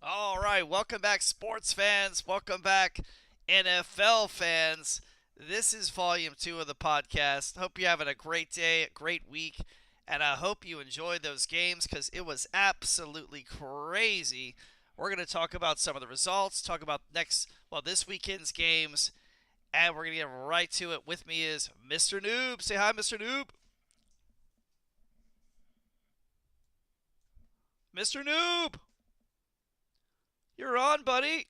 All right, welcome back, sports fans. Welcome back, NFL fans. This is volume 2 of the podcast. Hope you're having a great day, a great week, and I hope you enjoyed those games because it was absolutely crazy. We're going to talk about some of the results, talk about this weekend's games, and we're going to get right to it. With me is Mr. Noob. Say hi, Mr. Noob. Mr. Noob, you're on, buddy.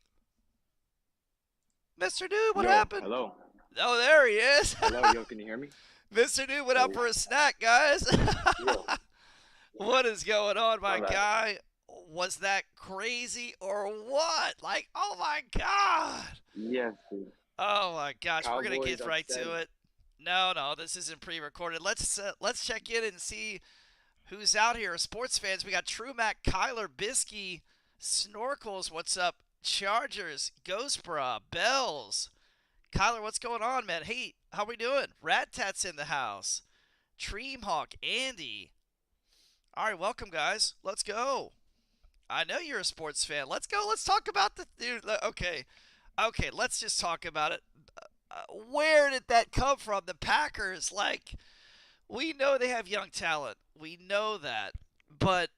Mr. Noob, what Yo, happened? hello. Oh, there he is. Hello, yo, can you hear me? Mr. New went out Hey, for a snack, guys. yo. What is going on, My my bad. guy? Was that crazy or what? Like, oh my God. Yes, dude. Oh my gosh, we're gonna Cowboys get right upset. to it. No, this isn't pre-recorded. Let's check in and see who's out here. Sports fans, we got True Mac, Kyler, Bisky, Snorkels. What's up? Chargers, Ghostbra, Bells. Kyler, what's going on, man? Hey, how we doing? Rat Tat's in the house. Dreamhawk, Andy. All right, welcome, guys. Let's go. I know you're a sports fan. Let's go. Let's talk about the dude. Okay. Let's just talk about it. Where did that come from? The Packers, like, we know they have young talent. We know that, but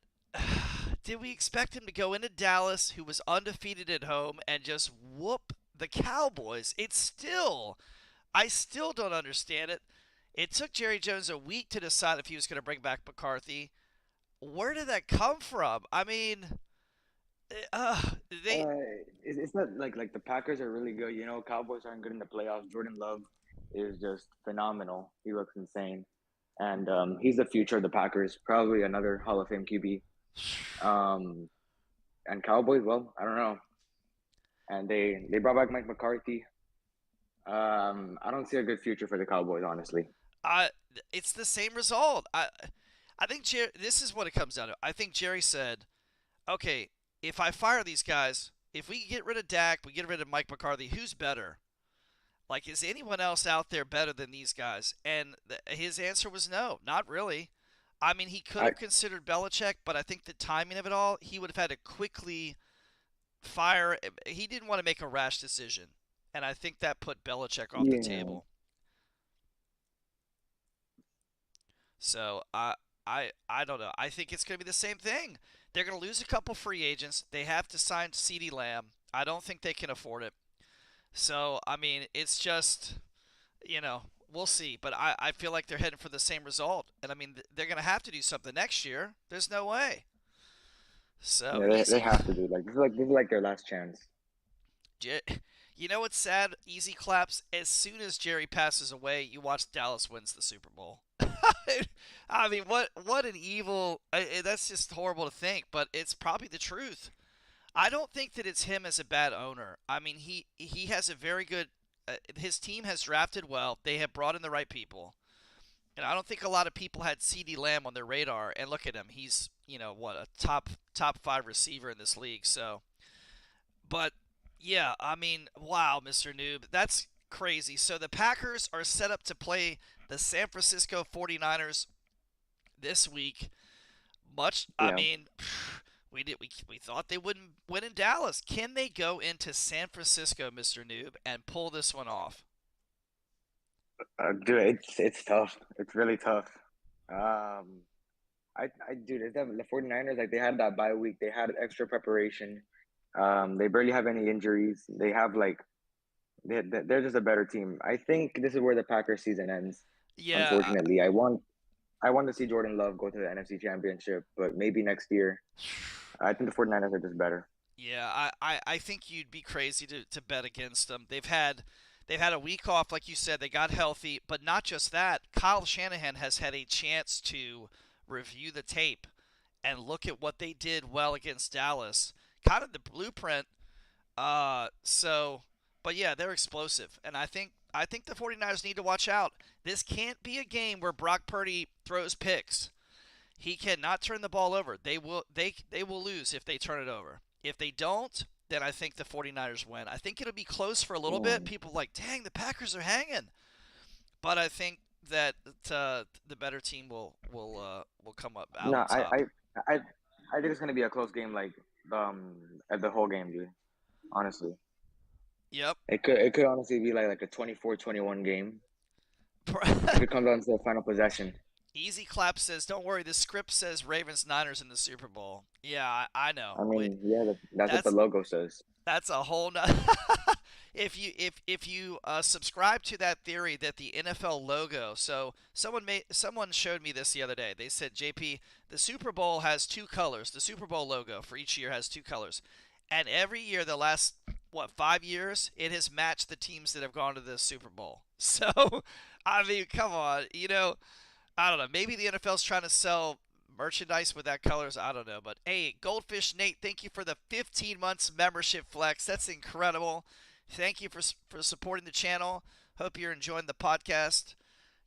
did we expect him to go into Dallas, who was undefeated at home, and just whoop the Cowboys? I still don't understand it. It took Jerry Jones a week to decide if he was going to bring back McCarthy. Where did that come from? I mean, uh, they, Uh, it's not like the Packers are really good. Cowboys aren't good in the playoffs. Jordan Love is just phenomenal. He looks insane, and he's the future of the Packers. Probably another Hall of Fame QB. Um, and Cowboys, well, I don't know. And they brought back Mike McCarthy. I don't see a good future for the Cowboys, honestly. I, it's the same result. I think this is what it comes down to. I think Jerry said, okay, if I fire these guys, if we get rid of Dak, we get rid of Mike McCarthy, who's better? Like, is anyone else out there better than these guys? And his answer was no, not really. I mean, he could I have considered Belichick, but I think the timing of it all, he would have had to quickly fire. He didn't want to make a rash decision, and I think that put Belichick off the yeah table. So I don't know. I think it's going to be the same thing. They're going to lose a couple free agents. They have to sign CeeDee Lamb. I don't think they can afford it. So I mean, it's just we'll see. But I feel like they're heading for the same result. And I mean, they're going to have to do something next year. There's no way. So yeah they easy. have to do this is like their last chance. You know what's sad? Easy claps. As soon as Jerry passes away, you watch Dallas wins the Super Bowl. I mean, what an evil. That's just horrible to think, but it's probably the truth. I don't think that it's him as a bad owner. I mean, he has a very good. His team has drafted well. They have brought in the right people, and I don't think a lot of people had CeeDee Lamb on their radar. And look at him. He's what, a top five receiver in this league. So, but yeah, I mean, wow, Mr. Noob, that's crazy. So the Packers are set up to play the San Francisco 49ers this week. I Yeah. mean, we thought they wouldn't win in Dallas. Can they go into San Francisco, Mr. Noob, and pull this one off? Dude, it's tough. It's really tough. Um, dude, the 49ers, like they had that bye week. They had extra preparation. They barely have any injuries. They have like they're just a better team. I think this is where the Packers season ends. Yeah, Unfortunately, I want to see Jordan Love go to the NFC Championship, but maybe next year. I think the 49ers are just better. yeah. I think you'd be crazy to bet against them. They've had a week off, like you said. They got healthy, but not just that. Kyle Shanahan has had a chance to review the tape and look at what they did well against Dallas. Kind of the blueprint. So, but yeah, they're explosive, and I think the 49ers need to watch out. This can't be a game where Brock Purdy throws picks. He cannot turn the ball over. They will lose if they turn it over. If they don't, then I think the 49ers win. I think it'll be close for a little bit. Mm. People are like, "Dang, the Packers are hanging." But I think that the better team will come up out No, on top. I think it's gonna be a close game. Like at the whole game, dude. Honestly, Yep. it could honestly be like a 24-21 game. It could come down to the final possession. Easy Clap says, "Don't worry. The script says Ravens Niners in the Super Bowl." Yeah, I know. I Wait, mean, yeah, that's what the that's logo says. that's a whole no- if you subscribe to that theory that the NFL logo, so someone showed me this the other day. They said, JP, the Super Bowl has two colors. The Super Bowl logo for each year has two colors, and every year the last 5 years it has matched the teams that have gone to the Super Bowl. So I mean, come on, I don't know. Maybe the NFL's trying to sell merchandise with that colors. I don't know. But hey, Goldfish Nate, thank you for the 15 months membership flex. That's incredible. Thank you for supporting the channel. Hope you're enjoying the podcast.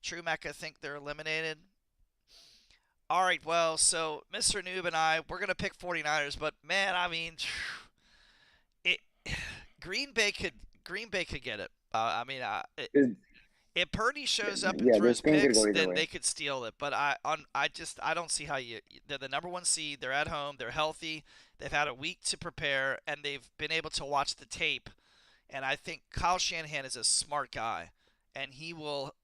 True Mac, I think they're eliminated. All right, well, so Mr. Noob and we're going to pick 49ers, but man, I mean, it Green Bay could get it. I mean, if Purdy shows up and Yeah, throws this game could picks, go either then way. they could steal it. But I don't see how they're the number one seed. They're at home. They're healthy. They've had a week to prepare, and they've been able to watch the tape. And I think Kyle Shanahan is a smart guy, and he will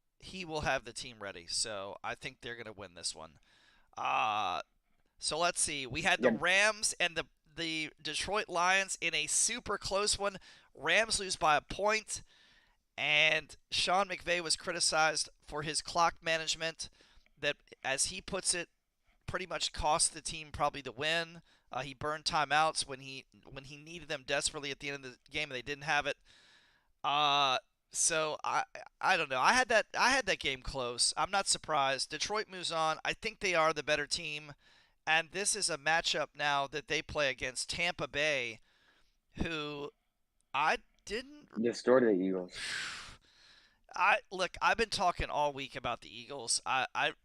have the team ready. So I think they're gonna win this one. Uh so let's see. We had the Yeah, Rams and the Detroit Lions in a super close one. Rams lose by a point. And Sean McVay was criticized for his clock management, that, as he puts it, pretty much cost the team probably the win. He burned timeouts when he needed them desperately at the end of the game, and they didn't have it. Uh, so I don't know. I had that game close. I'm not surprised. Detroit moves on. I think they are the better team, and this is a matchup now that they play against Tampa Bay, who I didn't distorted the Eagles. I've been talking all week about the Eagles.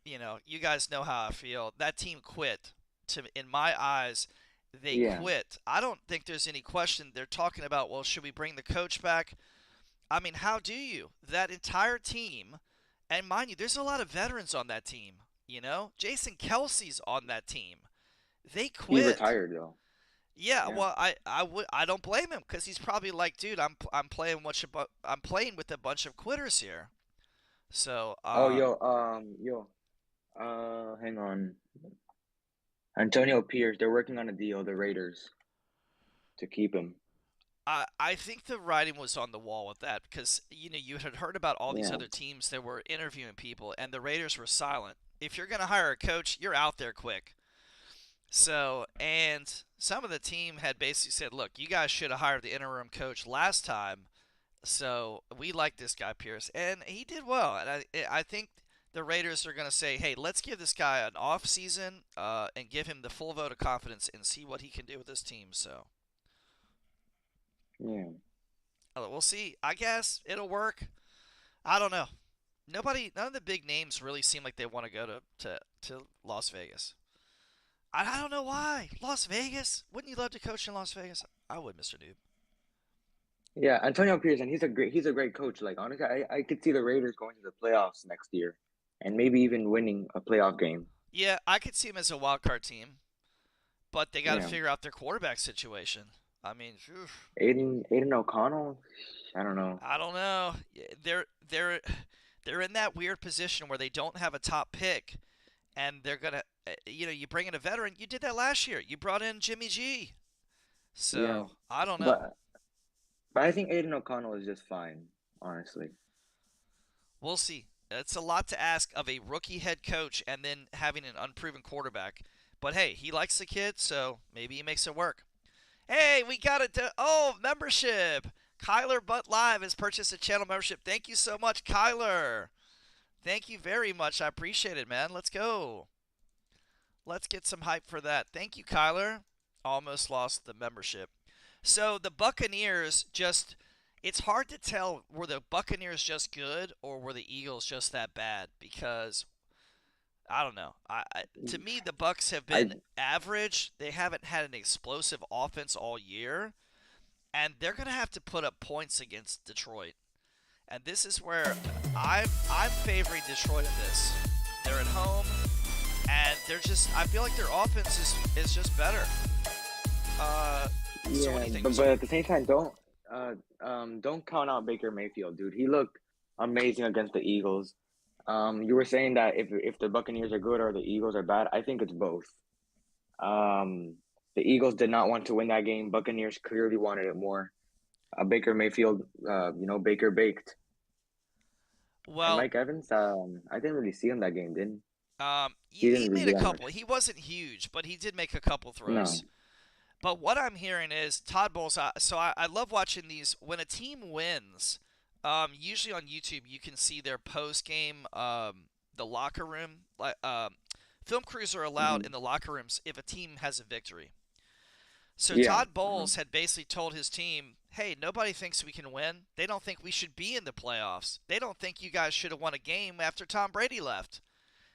You guys know how I feel. That team quit. In my eyes, they Yeah, quit. I don't think there's any question. They're talking about, well, should we bring the coach back? I mean, how do you? That entire team, and mind you, there's a lot of veterans on that team. Jason Kelsey's on that team. They he quit. retired though. Yeah, Yeah. well, I don't blame him, because he's probably like, dude, I'm playing with a bunch of quitters here. So, Oh, hang on. Antonio Pierce, they're working on a deal, the Raiders, to keep him. I think the writing was on the wall with that, because you had heard about all these Yeah, other teams that were interviewing people, and the Raiders were silent. If you're gonna hire a coach, you're out there quick. So, and some of the team had basically said, look, you guys should have hired the interim coach last time. So we like this guy Pierce, and he did well. And I think the Raiders are going to say, hey, let's give this guy an off season, and give him the full vote of confidence and see what he can do with this team. So yeah. we'll see. I guess it'll work. I don't know. None of the big names really seem like they want to go to Las Vegas. I don't know why. Las Vegas? Wouldn't you love to coach in Las Vegas? I would, Mr. Noob. Yeah, Antonio Pierce, and he's a great coach. Like honestly, I could see the Raiders going to the playoffs next year, and maybe even winning a playoff game. Yeah, I could see him as a wild card team, but they got to Yeah, figure out their quarterback situation. I mean, phew, Aiden O'Connell, I don't know. I don't know. They're in that weird position where they don't have a top pick, and they're gonna, you bring in a veteran. You did that last year. You brought in Jimmy G. Yeah, So I don't know. but but I think Aiden O'Connell is just fine, honestly. We'll see. It's a lot to ask of a rookie head coach and then having an unproven quarterback. But hey, he likes the kid, so maybe he makes it work. Hey, we got it. Membership. Kyler Butt Live has purchased a channel membership. Thank you so much, Kyler. Thank you very much. I appreciate it, man. Let's go. Let's get some hype for that. Thank you, Kyler. Almost lost the membership. So the Buccaneers just, it's hard to tell, were the Buccaneers just good or were the Eagles just that bad? Because I don't know. To me, the Bucks have I been average. They haven't had an explosive offense all year, and they're going to have to put up points against Detroit. And this is where I'm favoring Detroit in this. They're at home, and they're just, I feel like their offense is just better. So what do Yeah, you think, but Mister? at the same time, don't count out Baker Mayfield, dude. He looked amazing against the Eagles. You were saying that if the Buccaneers are good or the Eagles are bad, I think it's both. Um, the Eagles did not want to win that game. Buccaneers clearly wanted it more. Baker Mayfield, Baker baked. And Well, Mike Evans, I didn't really see him that game, didn't he? he Didn't really made do a that couple. much. He wasn't huge, but he did make a couple throws. No. But what I'm hearing is Todd Bowles. I love watching these when a team wins. Usually on YouTube, you can see their post game, the locker room. Film crews are allowed Hmm. in the locker rooms if a team has a victory. So Yeah. Todd Bowles had basically told his team, "Hey, nobody thinks we can win. They don't think we should be in the playoffs. They don't think you guys should have won a game after Tom Brady left."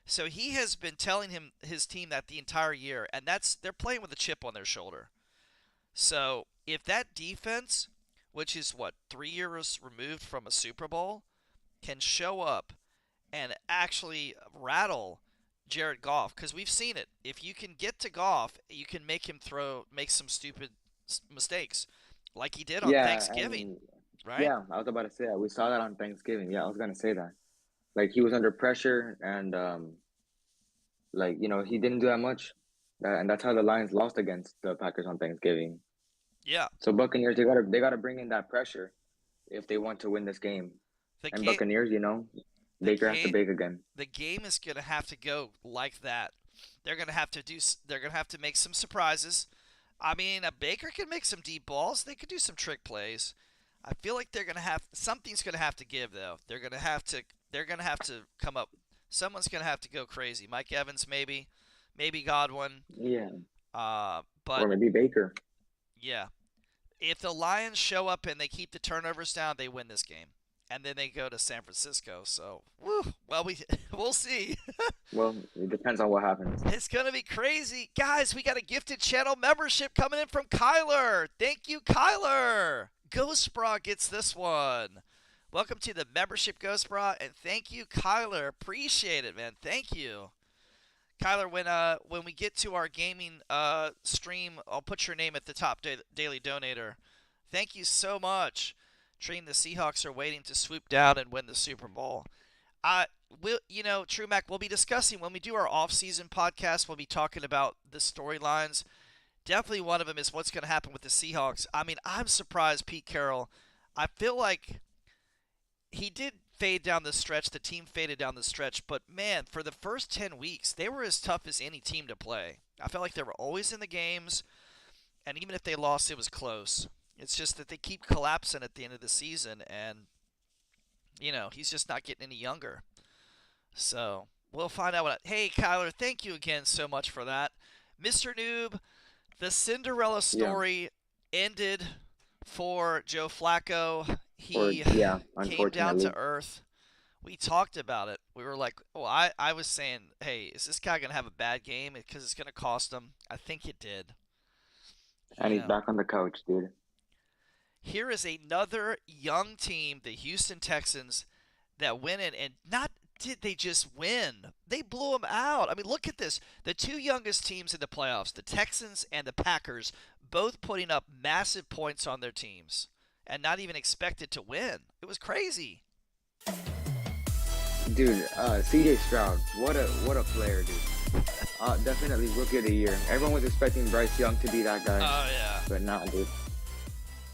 So he has been telling his team that the entire year, and they're playing with a chip on their shoulder. So if that defense, which is what 3 years removed from a Super Bowl, can show up and actually rattle Jared Goff, because we've seen it. If you can get to Goff, you can make some stupid mistakes, like he did on Yeah, Thanksgiving, and right? yeah, I was about to say that. We saw that on Thanksgiving. Yeah, I was gonna say that. Like he was under pressure and he didn't do that much. And that's how the Lions lost against the Packers on Thanksgiving. Yeah, So Buccaneers, they gotta bring in that pressure if they want to win this game. the And game, Buccaneers, the Baker has to game, bake again. the game is gonna have to go like that. They're gonna have to do. They're gonna have to make some surprises. I mean, a Baker can make some deep balls. They could do some trick plays. I feel like they're gonna have something's gonna have to give though. They're gonna have to. They're gonna have to come up. Someone's gonna have to go crazy. Mike Evans, maybe Godwin. Yeah, But or maybe Baker. yeah, if the Lions show up and they keep the turnovers down, they win this game, and then they go to San Francisco. So, woo, well, we'll see. Well, it depends on what happens. It's going to be crazy. Guys, we got a gifted channel membership coming in from Kyler. Thank you, Kyler. Ghost Bra gets this one. Welcome to the membership, Ghost Bra, and thank you, Kyler. Appreciate it, man. Thank you. Kyler, when we get to our gaming stream, I'll put your name at the top daily donator. Thank you so much. Dream the Seahawks are waiting to swoop down and win the Super Bowl. True Mac, we'll be discussing when we do our off-season podcast. We'll be talking about the storylines. Definitely one of them is what's going to happen with the Seahawks. I mean, I'm surprised Pete Carroll. I feel like he did fade down the stretch. The team faded down the stretch, but man, for the first 10 weeks, they were as tough as any team to play. I felt like they were always in the games, and even if they lost, it was close. It's just that they keep collapsing at the end of the season, and he's just not getting any younger. So we'll find out what. Hey, Kyler, thank you again so much for that. Mr. Noob, the Cinderella Yeah, story ended for Joe Flacco. or He yeah, came down to unfortunately. earth. We talked about it. We were like, oh, I was saying, hey, is this guy going to have a bad game? Because it's going to cost him. I think it did. And You he's know, back on the couch, dude. here is another young team, the Houston Texans, that went in and not did they just win? They blew them out. I mean, look at this. The two youngest teams in the playoffs, the Texans and the Packers, both putting up massive points on their teams and not even expected to win. It was crazy. Dude, CJ Stroud, what a player, dude. Definitely rookie of the year. Everyone was expecting Bryce Young to be that guy, Oh, yeah. but not, dude.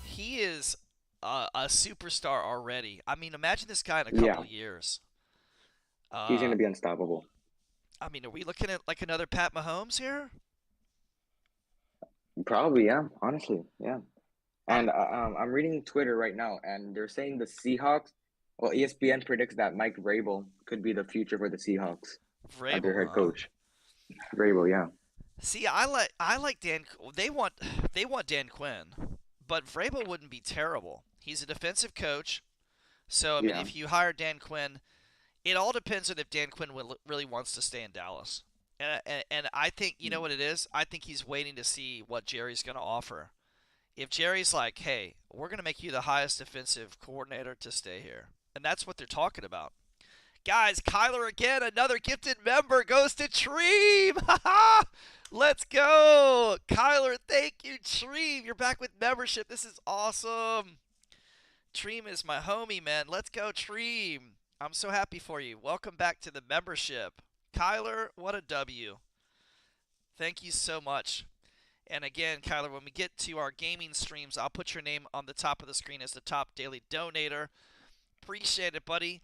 He is a superstar already. I mean, imagine this guy in a couple Yeah, years. he's Uh, gonna be unstoppable. I mean, are we looking at like another Pat Mahomes here? Probably, yeah. Honestly, yeah. I'm And I'm reading Twitter right now, and they're saying the Seahawks. Well, ESPN predicts that Mike Vrabel could be the future for the Seahawks as their Vrabel, head huh? coach. Vrabel, yeah, See, I like Dan. They want Dan Quinn, but Vrabel wouldn't be terrible. He's a defensive coach, so I mean, yeah. if you hire Dan Quinn, it all depends on if Dan Quinn really wants to stay in Dallas. And I think you know what it is. I think he's waiting to see what Jerry's going to offer. If Jerry's like, "Hey, we're going to make you the highest defensive coordinator to stay here," and that's what they're talking about. Guys, Kyler again, another gifted member goes to Treem. Let's go. Kyler, thank you, Treem. You're back with membership. This is awesome. Treem is my homie, man. Let's go, Treem. I'm so happy for you. Welcome back to the membership. Kyler, what a W. Thank you so much. And again, Kyler, when we get to our gaming streams, I'll put your name on the top of the screen as the top daily donator. Appreciate it, buddy.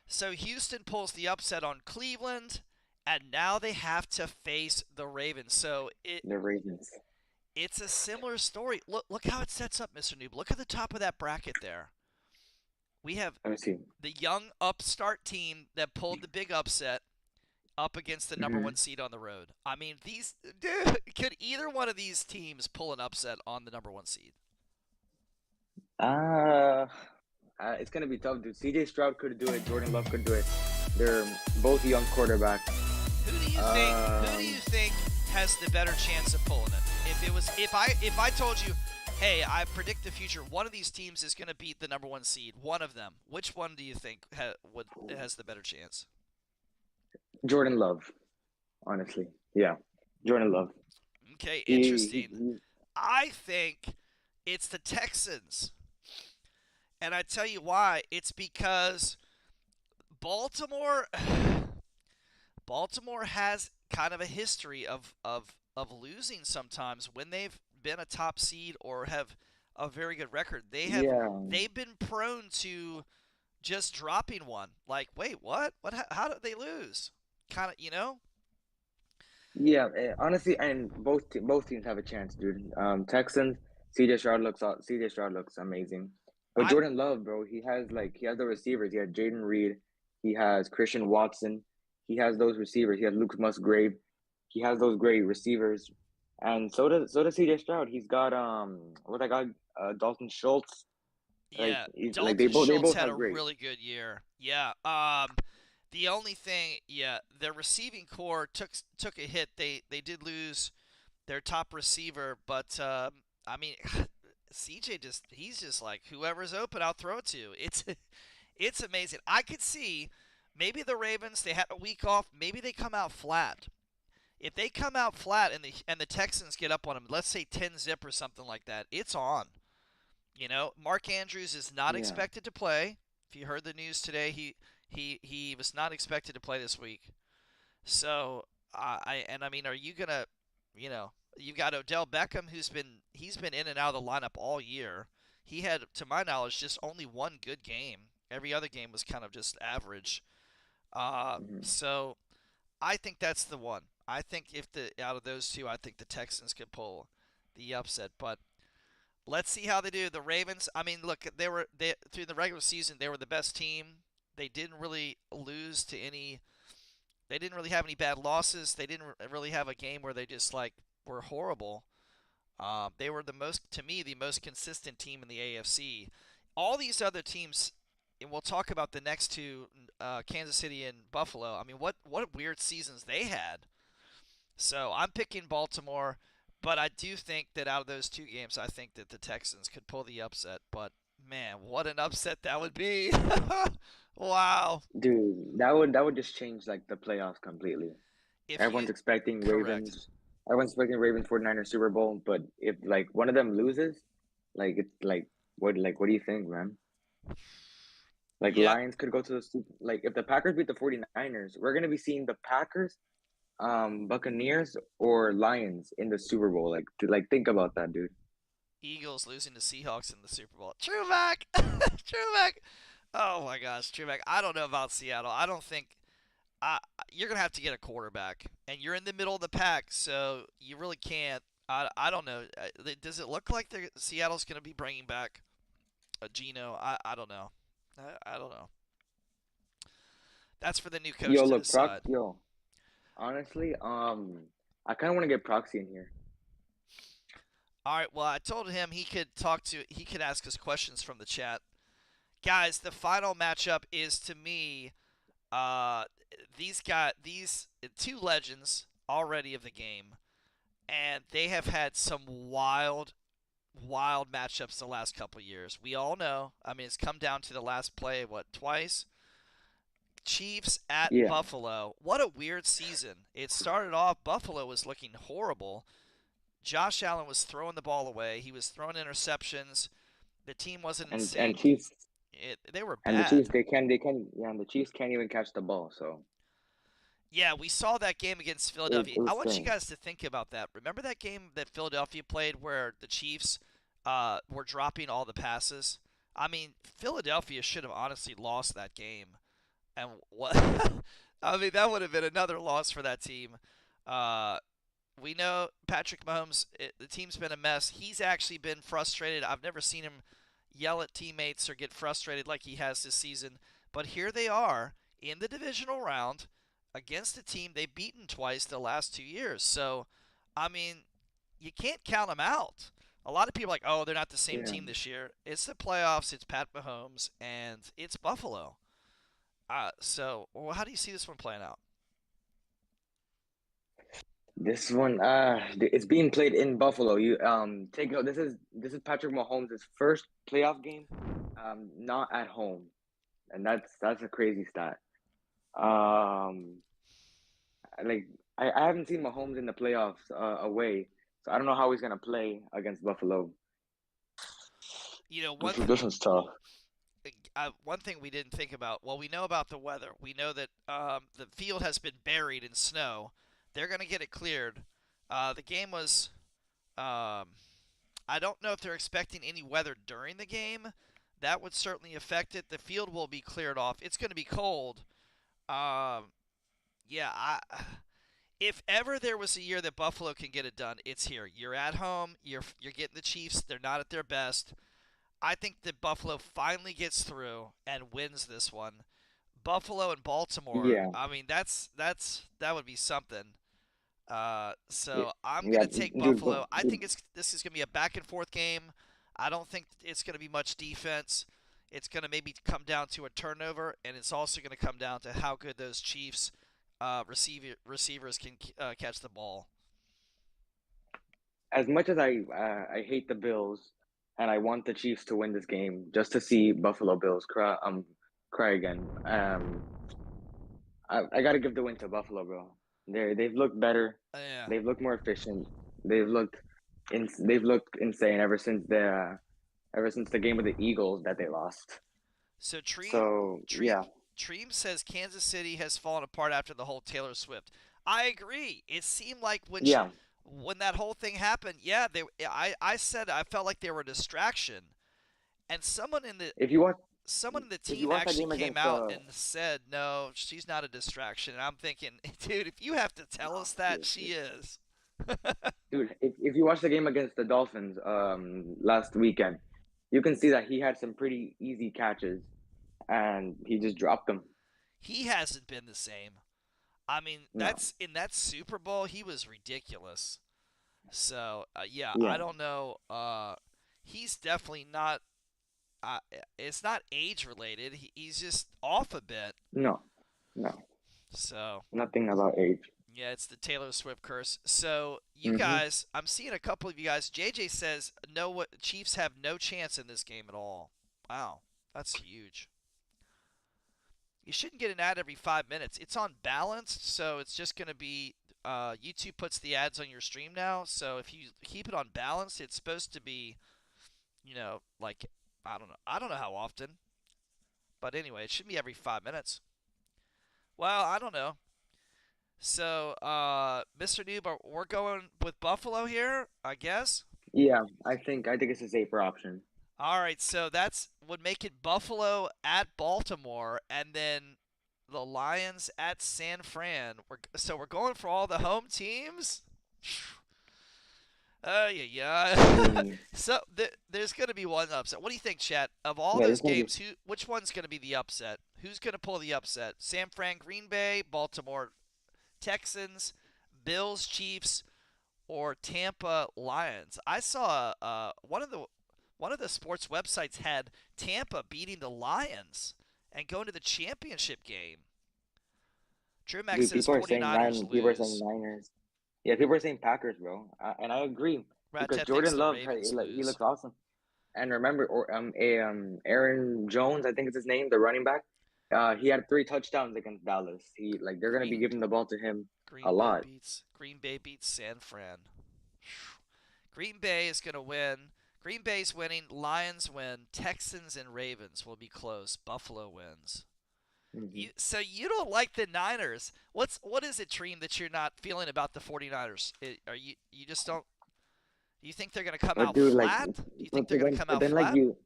So Houston pulls the upset on Cleveland, and now they have to face the Ravens. So The Ravens. it's a similar story. Look how it sets up, Mr. Noob. Look at the top of that bracket there. We have Let me see. the young upstart team that pulled the big upset up against the number Mm-hmm. one seed on the road. I mean, dude, could either one of these teams pull an upset on the number one seed? Uh, it's gonna be tough, dude. CJ Stroud could do it. Jordan Love could do it. They're both young quarterbacks. Who do you think? Who do you think has the better chance of pulling it? If I told you, hey, I predict the future, one of these teams is going to beat the number one seed. One of them. Which one do you think has the better chance? Jordan Love, honestly. Yeah, Jordan Love. Okay, He, interesting. he I think it's the Texans. And I tell you why. It's because Baltimore Baltimore has kind of a history of losing sometimes when they've been a top seed or have a very good record. yeah, They've been prone to just dropping one. Like, wait, what? How did they lose? Kind of, you know? yeah. Honestly, and both teams have a chance, dude. Texans. CJ Stroud looks amazing. But I Jordan Love, bro, he has the receivers. He had Jaden Reed. He has Christian Watson. He has those receivers. He has Luke Musgrave. He has those great receivers. And so does CJ Stroud. He's got what I got Dalton Schultz. Yeah, Like Dalton they Schultz both had have a great. really good year. Yeah. The only thing, yeah, their receiving core took a hit. They did lose their top receiver, but I mean, CJ he's just like whoever's open, I'll throw it to. It's amazing. I could see maybe the Ravens, they had a week off, maybe they come out flat. If they come out flat and the Texans get up on them, let's say 10 zip or something like that, it's on. You know, Mark Andrews is not Yeah. expected to play. If you heard the news today, he was not expected to play this week. So I mean, are you gonna, you know, you've got Odell Beckham he's been in and out of the lineup all year. He had, to my knowledge, just only one good game. Every other game was kind of just average. Mhm. So I think that's the one. I think if the out of those two, I think the Texans could pull the upset. But let's see how they do. The Ravens. I mean, look, they through the regular season they were the best team. They didn't really lose to any. They didn't really have any bad losses. They didn't really have a game where they just like were horrible. They were to me, the most consistent team in the AFC. All these other teams, and we'll talk about the next two, Kansas City and Buffalo. I mean, what weird seasons they had. So I'm picking Baltimore, but I do think that out of those two games, I think that the Texans could pull the upset. But man, what an upset that would be! Wow. Dude, that would just change like the playoffs completely. If you Everyone's expecting correct, Ravens. Everyone's expecting Ravens 49ers Super Bowl, but if like one of them loses, it's like what do you think, man? Like yeah, Lions could go to the Super like if the Packers beat the 49ers, we're gonna be seeing the Packers, Buccaneers or Lions in the Super Bowl. Like think about that, dude. Eagles losing to Seahawks in the Super Bowl. True back, true back. Oh my gosh, true back. I don't know about Seattle. I don't think I, you're gonna have to get a quarterback, and you're in the middle of the pack, so you really can't. I don't know. Does it look like Seattle's gonna be bringing back a Geno? I don't know. I don't know. That's for the new coach Yo, to look, decide. honestly, I kind of want to get Proxy in here. All right. Well, I told him he could ask us questions from the chat. Guys, the final matchup is to me uh, these two legends already of the game, and they have had some wild matchups the last couple years. We all know. I mean, it's come down to the last play, what, twice? Chiefs at Yeah, Buffalo. What a weird season. It started off, Buffalo was looking horrible. Josh Allen was throwing the ball away. He was throwing interceptions. The team wasn't in and sync. Chiefs They were and the Chiefs bad. they can yeah, and the Chiefs can't even catch the ball, so Yeah, we saw that game against it Philadelphia. I was want you strange. guys to think about that. Remember that game that Philadelphia played where the Chiefs were dropping all the passes? I mean, Philadelphia should have honestly lost that game. And what? I mean, that would have been another loss for that team. Uh, we know Patrick Mahomes, the team's been a mess. He's actually been frustrated. I've never seen him yell at teammates or get frustrated like he has this season. But here they are in the divisional round against a team they've beaten twice the last 2 years. So, I mean, you can't count them out. A lot of people are like, oh, they're not the same Yeah. team this year. It's the playoffs. It's Pat Mahomes, and it's Buffalo. So, well, how do you see this one playing out? This one, it's being played in Buffalo. You take note. This is Patrick Mahomes' first playoff game, not at home, and that's a crazy stat. Um, like I haven't seen Mahomes in the playoffs away, so I don't know how he's gonna play against Buffalo. You know, This one's tough. one thing we didn't think about. Well, we know about the weather. We know that the field has been buried in snow. They're going to get it cleared. The game was. Um, I don't know if they're expecting any weather during the game. That would certainly affect it. The field will be cleared off. It's going to be cold. Um, yeah, if ever there was a year that Buffalo can get it done, it's here. You're at home. You're getting the Chiefs. They're not at their best. I think that Buffalo finally gets through and wins this one. Buffalo and Baltimore. Yeah, I mean, that would be something. yeah, So I'm yeah, gonna take dude, Buffalo. I dude. think this is gonna be a back and forth game. I don't think it's gonna be much defense. It's gonna maybe come down to a turnover, and it's also gonna come down to how good those Chiefs receivers can catch the ball. As much as I hate the Bills and I want the Chiefs to win this game just to see Buffalo Bills cry again. I got to give the win to Buffalo, bro. They've looked better. Yeah. They've looked more efficient. They've looked insane ever since the game with the Eagles that they lost. So So Treem yeah, Treem says Kansas City has fallen apart after the whole Taylor Swift. I agree. It seemed like yeah. when that whole thing happened, yeah, I said I felt like they were a distraction. And If you watch someone in the if you team watch that actually game came against out and said, "No, she's not a distraction." And I'm thinking, dude, if you have to tell no, us that, she seriously. is. Dude, if you watch the game against the Dolphins last weekend, you can see that he had some pretty easy catches and he just dropped them. He hasn't been the same. I mean, No. that's in that Super Bowl, he was ridiculous. So yeah, I Yeah. don't know. He's definitely not. Uh, it's not age related. He's just off a bit. No. No. So Nothing about age. yeah, it's the Taylor Swift curse. So you Hmm. guys, I'm seeing a couple of you guys. JJ says no. What Chiefs have no chance in this game at all. Wow, that's huge. You shouldn't get an ad every 5 minutes. It's on balanced, so it's just going to be. YouTube puts the ads on your stream now, so if you keep it on balanced, it's supposed to be, like I don't know. I don't know how often, but anyway, it should be every 5 minutes. Well, I don't know. So, Mr. Noob, we're going with Buffalo here, I guess. Yeah, I think it's a safer option. All right, so that's would make it Buffalo at Baltimore, and then the Lions at San Fran. So we're going for all the home teams. I Yeah. mean, So there's going to be one upset. What do you think, Chat? Of all yeah, those this gonna be games, which one's going to be the upset? Who's going to pull the upset? San Fran, Green Bay, Baltimore, Texans, Bills, Chiefs, or Tampa Lions? I saw one of the sports websites had Tampa beating the Lions and going to the championship game. Drew Max dude. says People are saying 49ers People are saying lose. Niners. Yeah, people are saying Packers, bro, and I agree because Ratchet thinks Jordan the Love, Ravens he lose. looks awesome. And remember, Aaron Jones, I think it's his name, the running back. He had 3 touchdowns against Dallas. They're gonna be Green giving the ball to him a Green Bay lot. beats Green Bay beats San Fran. Green Bay is going to win. Green Bay's winning. Lions win. Texans and Ravens will be close. Buffalo wins. Hmm. So you don't like the Niners. What is it, Dream, that you're not feeling about the 49ers? Are you just don't do you think they're going to come But out dude, flat? Do you think they're going to come but out then like flat? you,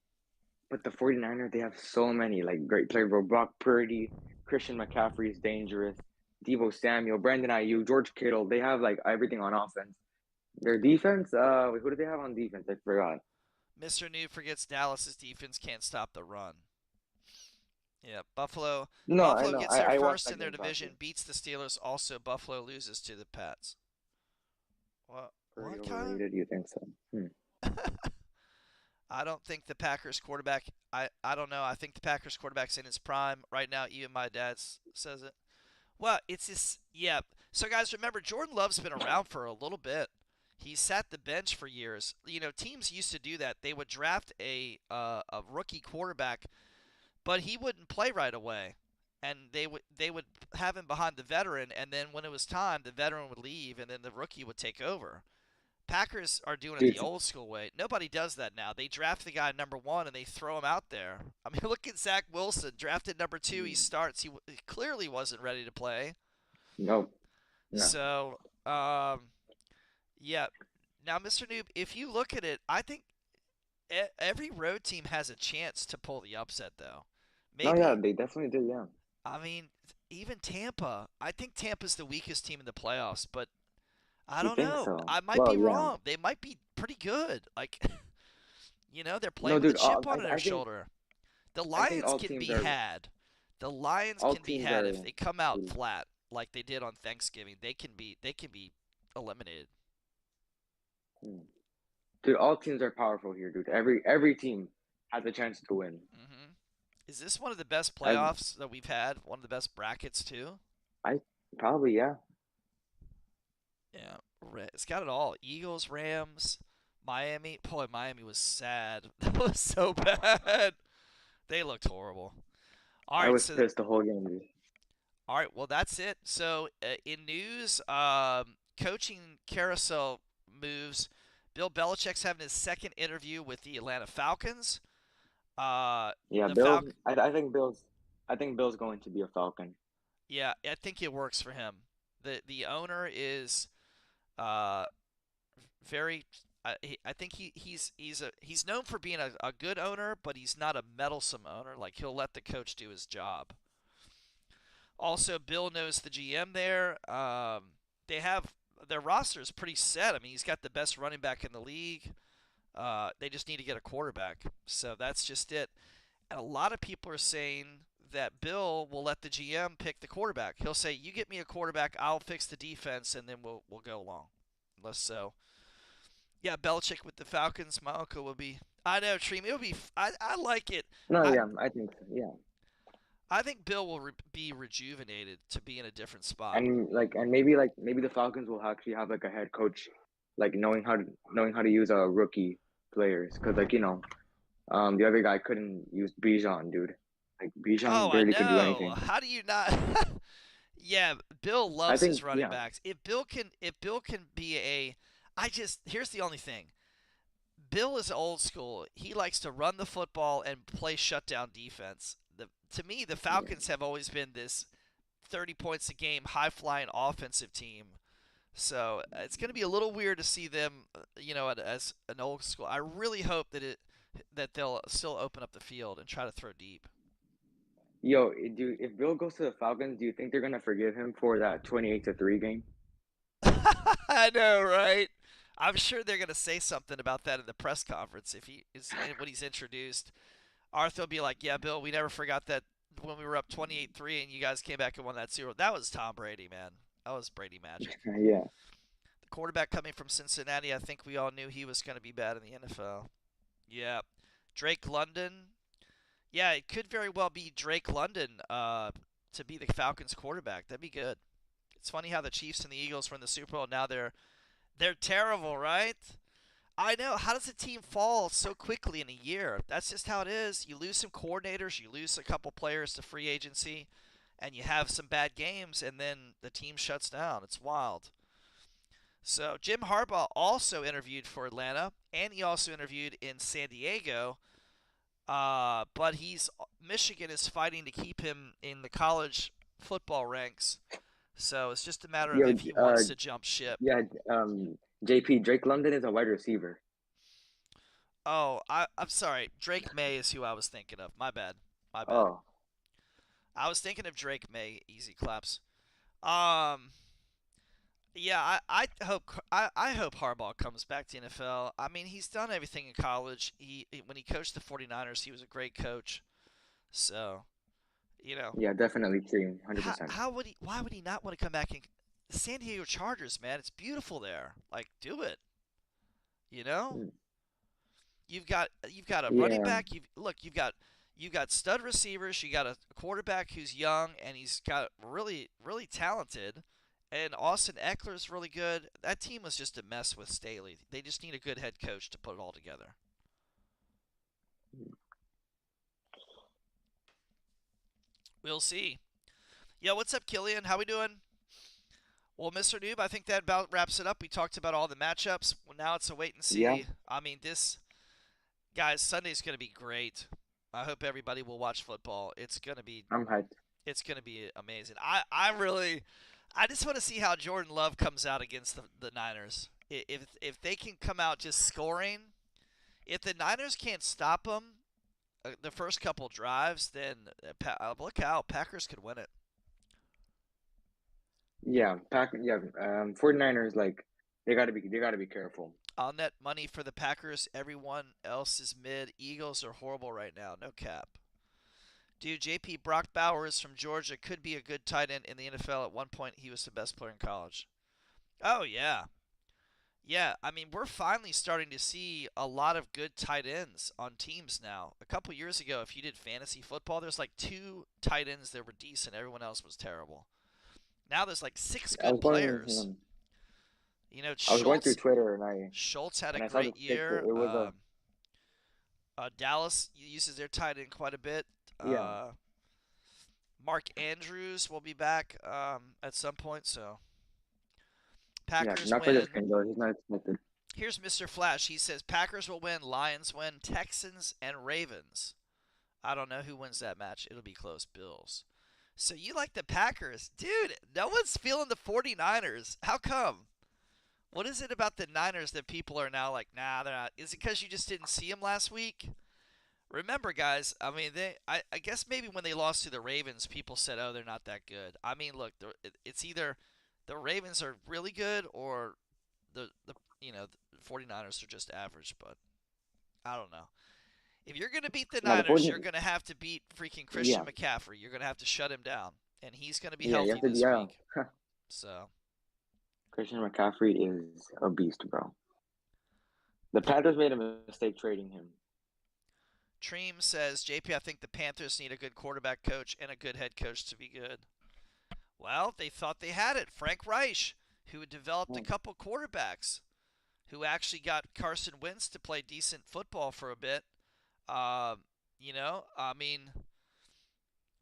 but the 49ers, they have so many like great players. Bro, Brock Purdy, Christian McCaffrey is dangerous. Devo Samuel, Brandon Ayuk, George Kittle. They have like everything on offense. Their defense, wait, who do they have on defense? I forgot. Mr. New forgets Dallas's defense can't stop the run. Yeah, Buffalo No, I Buffalo know. gets their I watched first that in their game division, probably. beats the Steelers. Also, Buffalo loses to the Pats. What? Pretty What, Kyle? overrated, you think so? Hmm. I don't think the Packers quarterback. I don't know. I think the Packers quarterback's in his prime right now. Even my dad says it. Well, it's just yeah. So guys, remember Jordan Love's been around for a little bit. He sat the bench for years. You know, teams used to do that. They would draft a rookie quarterback, but he wouldn't play right away, and they would have him behind the veteran, and then when it was time, the veteran would leave, and then the rookie would take over. Packers are doing it the Dude, old school way. Nobody does that now. They draft the guy number one and they throw him out there. I mean, look at Zach Wilson, drafted number two. He starts. He clearly wasn't ready to play. no, no. So, yeah. Now, Mr. Noob, if you look at it, I think every road team has a chance to pull the upset, though. No, yeah, Maybe, they definitely did, yeah. I mean, even Tampa. I think Tampa's the weakest team in the playoffs, but I You don't think know. so? I might Well, be yeah. wrong. They might be pretty good. Like, they're No, playing with a dude, chip on their I think shoulder. The I think Lions can be had. The Lions all can be teams had are if they come out flat like they did on Thanksgiving. They can be eliminated. hmm. Dude, all teams are powerful here, dude. Every team has a chance to win. hmm Is this one of the best I playoffs that we've had? One of the best brackets too? I probably, yeah. Yeah, it's got it all. Eagles, Rams, Miami. Boy, Miami was sad. That was so bad. They looked horrible. All I right, was so pissed the whole game, dude. all right, well that's it. So in news, coaching carousel moves. Bill Belichick's having his second interview with the Atlanta Falcons. Yeah, The Falcon, I think Bill's going to be a Falcon. yeah, I think it works for him. The owner is uh very. I think he's known for being a good owner, but he's not a meddlesome owner. Like he'll let the coach do his job. Also, Bill knows the GM there. They have their roster is pretty set. I mean, he's got the best running back in the league. They just need to get a quarterback. So that's just it. And a lot of people are saying that Bill will let the GM pick the quarterback. He'll say, "You get me a quarterback, I'll fix the defense, and then we'll go along." Unless so, yeah, Belichick with the Falcons. My uncle will be. I know, Treem. It would be. I like it. No, I yeah, I think so. Yeah. I think Bill will be rejuvenated to be in a different spot. And maybe the Falcons will actually have like a head coach like knowing how to use rookie players because the other guy couldn't use Bijan, dude. Like Bijan Oh, I barely could do know. anything. How do you not? Yeah, Bill I loves his think running yeah, backs. If Bill can be a, I just here's the only thing. Bill is old school. He likes to run the football and play shutdown defense. To me, the yeah. Falcons have always been this 30 points a game, high flying offensive team. So it's going to be a little weird to see them, as an old school. I really hope that they'll still open up the field and try to throw deep. Yo, if Bill goes to the Falcons, do you think they're gonna forgive him for that 28-3 game? I know, right? I'm sure they're going to say something about that in the press conference if he is when he's introduced. Arthur will be like, "Yeah, Bill, we never forgot that when we were up 28-3 and you guys came back and won that Super Bowl. That was Tom Brady, man. That was Brady magic." Yeah. The quarterback coming from Cincinnati, I think we all knew he was going to be bad in the NFL. Yeah. Drake London. Yeah, it could very well be Drake London to be the Falcons quarterback. That'd be good. It's funny how the Chiefs and the Eagles were in the Super Bowl. Now they're terrible, right? I know. How does a team fall so quickly in a year? That's just how it is. You lose some coordinators, you lose a couple players to free agency, and you have some bad games, and then the team shuts down. It's wild. So Jim Harbaugh also interviewed for Atlanta, and he also interviewed in San Diego. But he's Michigan is fighting to keep him in the college football ranks. So it's just a matter of Yo, if he wants to jump ship. yeah, JP Drake London is a wide receiver. Oh, I'm sorry. Drake May is who I was thinking of. My bad. My bad. Oh, I was thinking of Drake May. Easy claps. Um, yeah, I hope Harbaugh comes back to NFL. I mean, he's done everything in college. When he coached the 49ers, he was a great coach. So, you know, yeah, definitely team, how 100%. how would he why would he not want to come back in the San Diego Chargers, man? It's beautiful there. Like, do it, you know? You've got a running Yeah, back. You've got stud receivers. You got a quarterback who's young and he's got really talented. And Austin Eckler's really good. That team was just a mess with Staley. They just need a good head coach to put it all together. We'll see. Yo, what's up, Killian? How we doing? Well, Mr. Noob, I think that about wraps it up. We talked about all the matchups. Well, now it's a wait and yeah, see. I mean, this guys, Sunday's going to be great. I hope everybody will watch football. I'm hyped. It's gonna be amazing. I just want to see how Jordan Love comes out against the Niners. If they can come out just scoring, if the Niners can't stop them the first couple drives, then look out, Packers could win it. Yeah, 49ers like they gotta be careful. On that money for the Packers, everyone else is mid. Eagles are horrible right now. No cap. Dude, JP Brock Bowers from Georgia could be a good tight end in the NFL. At one point, he was the best player in college. Oh, yeah. Yeah, I mean, we're finally starting to see a lot of good tight ends on teams now. A couple years ago, if you did fantasy football, there's like two tight ends that were decent. Everyone else was terrible. Now there's like six I good was going, players. You know, I was going through Schultz. Twitter and I Schultz had a and I saw the great picture. year. It was a Dallas uses their tight end quite a bit. yeah, Mark Andrews will be back at some point. So yeah, Packers not for this win. game though. He's not expected. Here's Mr. Flash. He says Packers will win, Lions win, Texans and Ravens. I don't know who wins that match. It'll be close. Bills. So you like the Packers? Dude, no one's feeling the 49ers. How come? What is it about the Niners that people are now like, nah, they're not? Is it because you just didn't see them last week? Remember, guys, I mean, I guess maybe when they lost to the Ravens, people said, oh, they're not that good. I mean, look, it's either the Ravens are really good or the 49ers are just average, but I don't know. If you're going to beat the Now the Niners, 40, you're going to have to beat freaking Christian yeah, McCaffrey. You're going to have to shut him down, and he's going to be yeah, you healthy have to, this yeah. week. So, Christian McCaffrey is a beast, bro. The Panthers made a mistake trading him. Treem says, JP, I think the Panthers need a good quarterback coach and a good head coach to be good. Well, they thought they had it. Frank Reich, who had developed a Hmm. couple quarterbacks, who actually got Carson Wentz to play decent football for a bit. I mean,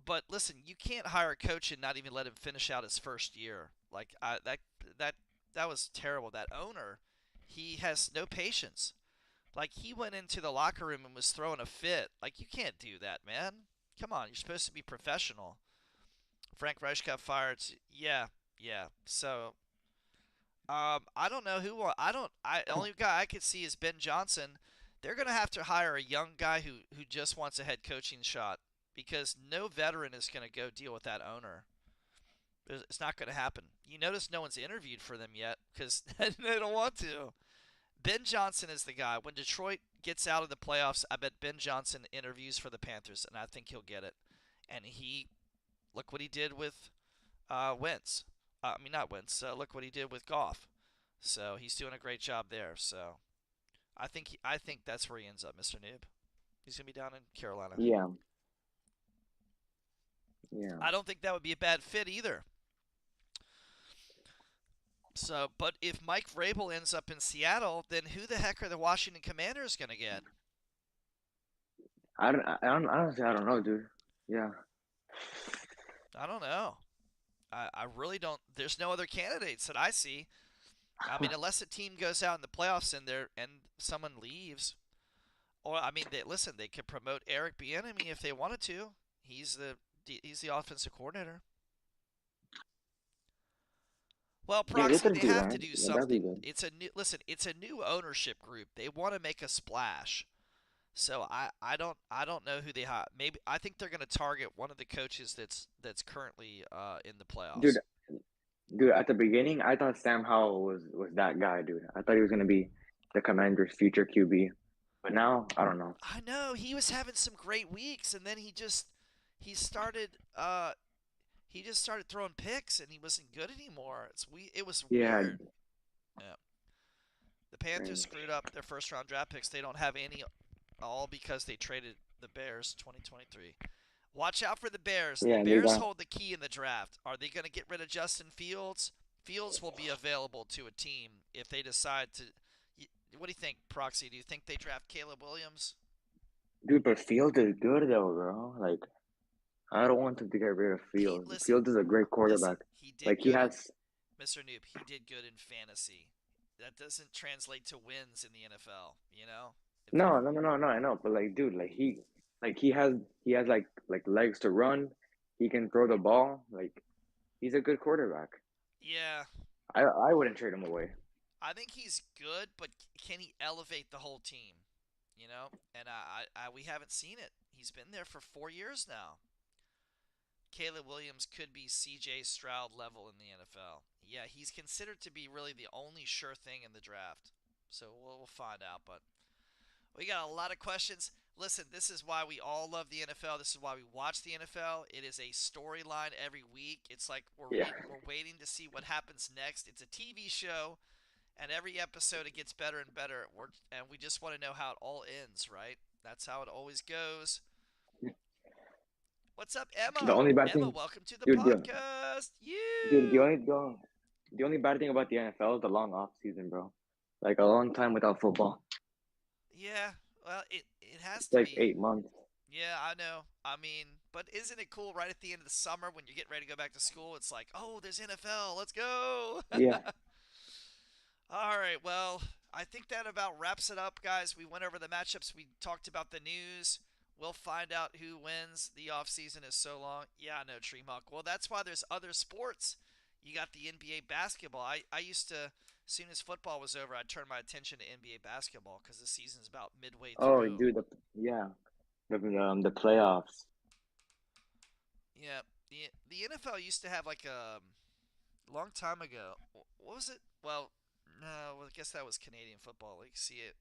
but listen, you can't hire a coach and not even let him finish out his first year. Like that that was terrible. That owner, he has no patience. Like he went into the locker room and was throwing a fit. Like you can't do that, man. Come on, you're supposed to be professional. Frank Reich got fired. Yeah, yeah. So I don't know who. I don't. I the only guy I could see is Ben Johnson. They're gonna have to hire a young guy who just wants a head coaching shot because no veteran is gonna go deal with that owner. It's not gonna happen. You notice no one's interviewed for them yet because they don't want to. Ben Johnson is the guy. When Detroit gets out of the playoffs, I bet Ben Johnson interviews for the Panthers, and I think he'll get it. And look what he did with Wentz. I mean, not Wentz. Look what he did with Goff. So he's doing a great job there. So I think that's where he ends up, Mr. Noob. He's gonna be down in Carolina. Yeah, yeah. I don't think that would be a bad fit either. So, but if Mike Vrabel ends up in Seattle, then who the heck are the Washington Commanders going to get? Honestly, I don't know, dude. Yeah. I don't know. I really don't. There's no other candidates that I see. I mean, unless a team goes out in the playoffs and someone leaves, or I mean, listen, they could promote Eric Bieniemy if they wanted to. He's the he's the offensive coordinator. Well, Yeah, they Proxy, could they do have to that. do Yeah, that'd be something. good. It's a new listen. It's a new ownership group. They want to make a splash. So I don't know who they hire. Maybe I think they're going to target one of the coaches that's currently in the Dude, playoffs. dude, at the beginning, I thought Sam Howell was that guy, dude. I thought he was gonna be the Commanders' future QB, but now I don't know. I know he was having some great weeks, and then he started he just started throwing picks, and he wasn't good anymore. It was Yeah, weird. Yeah. The Panthers strange. screwed up their first round draft picks. They don't have any, all because they traded the Bears 2023. Watch out for the Bears. The Yeah, and they Bears got hold the key in the draft. Are they going to get rid of Justin Fields? Fields will be available to a team if they decide to. What do you think, Proxy? Do you think they draft Caleb Williams? dude, but Fields is good though, bro. Like I don't want them to get rid of He Fields. listen, Fields is a great listen. quarterback. He Like did he good in has Mr. Noob. He did good in fantasy. That doesn't translate to wins in the NFL. You know, if they're no. I know, but like, dude, like he has like legs to run. He can throw the ball. Like he's a good quarterback. yeah, I wouldn't trade him away. I think he's good, but can he elevate the whole team? You know, and we haven't seen it. He's been there for 4 years now. Caleb Williams could be C.J. Stroud level in the NFL. Yeah, he's considered to be really the only sure thing in the draft. So we'll find out. But we got a lot of questions. Listen, this is why we all love the NFL. This is why we watch the NFL. It is a storyline every week. It's like Yeah. we're waiting to see what happens next. It's a TV show, and every episode it gets better and better. And we just want to know how it all ends, right? That's how it always goes. What's up, The Emma? only bad Emma, thing, welcome to the dude, podcast. dude, You. the only bad thing about the NFL is the long off season, bro. Like a long time without football. Yeah. Well, it has It's to like be. 8 months. Yeah, I know. I mean, but isn't it cool right at the end of the summer when you're getting ready to go back to school? It's like, oh, there's NFL. Let's go. Yeah. All right. Well, I think that about wraps it up, guys. We went over the matchups. We talked about the news. We'll find out who wins. The off season is so long. Yeah, I know, Tree Muck. Well, that's why there's other sports. You got the NBA basketball. I used to, as soon as football was over, I'd turn my attention to NBA basketball because the season's about midway Oh, through. dude, the playoffs. Yeah, the NFL used to have like a long time ago. What was it? Well, no, well, I guess that was Canadian football league. See it.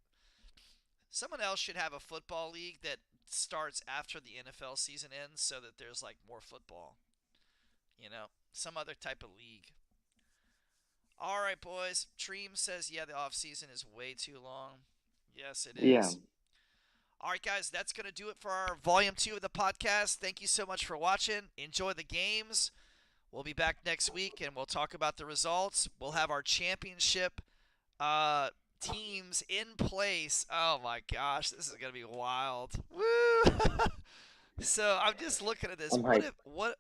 Someone else should have a football league that starts after the NFL season ends, so that there's like more football. You know, some other type of league. All right, boys. Treem says, yeah, the off season is way too long. Yes, it Yeah. is. All right, guys, that's going to do it for our volume 2 of the podcast. Thank you so much for watching. Enjoy the games. We'll be back next week and we'll talk about the results. We'll have our championship uh, teams in place. Oh my gosh, this is going to be wild. Woo! So I'm just looking at this. I'm hyped. What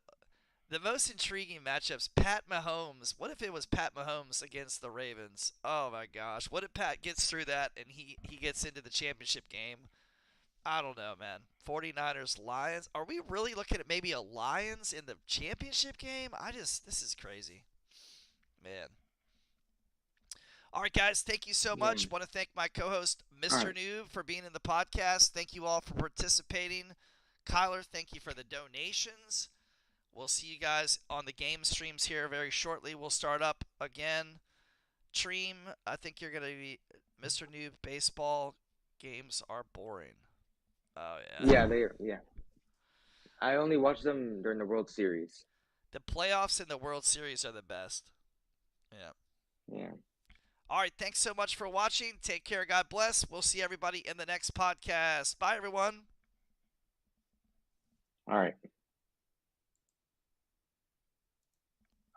the most intriguing matchups? Pat Mahomes. What if it was Pat Mahomes against the Ravens? Oh my gosh. What if Pat gets through that and he gets into the championship game? I don't know, man. 49ers Lions. Are we really looking at maybe a Lions in the championship game? This is crazy. Man. All right, guys. Thank you so Yeah. much. Want to thank my co host, All Mr. right. Noob, for being in the podcast. Thank you all for participating. Kyler, thank you for the donations. We'll see you guys on the game streams here very shortly. We'll start up again. Treem, I think you're going to be Mr. Noob. Baseball games are boring. Oh, yeah. Yeah. I only watch them during the World Series. The playoffs and the World Series are the best. Yeah. Yeah. All right. Thanks so much for watching. Take care. God bless. We'll see everybody in the next podcast. Bye, everyone. All right.